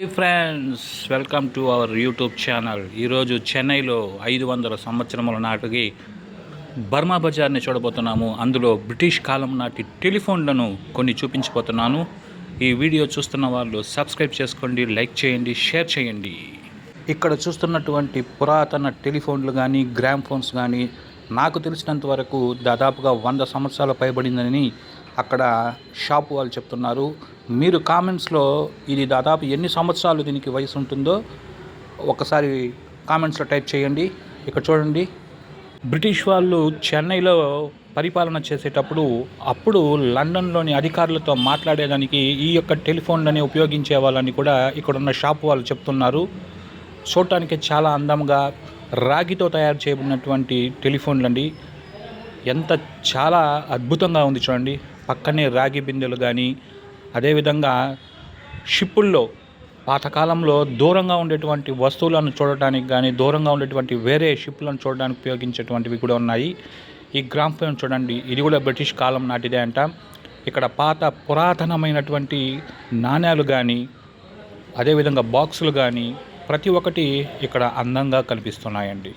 Hi friends, welcome to our YouTube channel. ఈరోజు చెన్నైలో 500 సంవత్సరముల నాటికి బర్మా బజార్ని చూడబోతున్నాము. అందులో బ్రిటిష్ కాలం నాటి టెలిఫోన్లను కొన్ని చూపించబోతున్నాను. ఈ వీడియో చూస్తున్న వాళ్ళు సబ్స్క్రైబ్ చేసుకోండి, లైక్ చేయండి, షేర్ చేయండి. ఇక్కడ చూస్తున్నటువంటి పురాతన టెలిఫోన్లు కానీ గ్రామ్ ఫోన్స్ కానీ నాకు తెలిసినంత వరకు దాదాపుగా 100 సంవత్సరాలు పైబడిందని అక్కడ షాప్ వాళ్ళు చెప్తున్నారు. మీరు కామెంట్స్లో ఇది దాదాపు ఎన్ని సంవత్సరాలు దీనికి వయసు ఉంటుందో ఒకసారి కామెంట్స్లో టైప్ చేయండి. ఇక్కడ చూడండి, బ్రిటిష్ వాళ్ళు చెన్నైలో పరిపాలన చేసేటప్పుడు అప్పుడు లండన్లోని అధికారులతో మాట్లాడేదానికి ఈ యొక్క టెలిఫోన్లని ఉపయోగించే వాళ్ళని కూడా ఇక్కడున్న షాప్ వాళ్ళు చెప్తున్నారు. చూడటానికి చాలా అందంగా రాగితో తయారు చేయబడినటువంటి టెలిఫోన్లు అండి. చాలా అద్భుతంగా ఉంది చూడండి. పక్కనే రాగి బిందెలు కానీ, అదేవిధంగా షిప్పుల్లో పాతకాలంలో దూరంగా ఉండేటువంటి వస్తువులను చూడటానికి కానీ, దూరంగా ఉండేటువంటి వేరే షిప్పులను చూడడానికి ఉపయోగించేటువంటివి కూడా ఉన్నాయి. ఈ గ్రామ్ ఫోన్ చూడండి, ఇది కూడా బ్రిటిష్ కాలం నాటిదే అంట. ఇక్కడ పురాతనమైనటువంటి నాణ్యాలు కానీ, అదేవిధంగా బాక్సులు కానీ ప్రతి ఒక్కటి ఇక్కడ అందంగా కనిపిస్తున్నాయండి.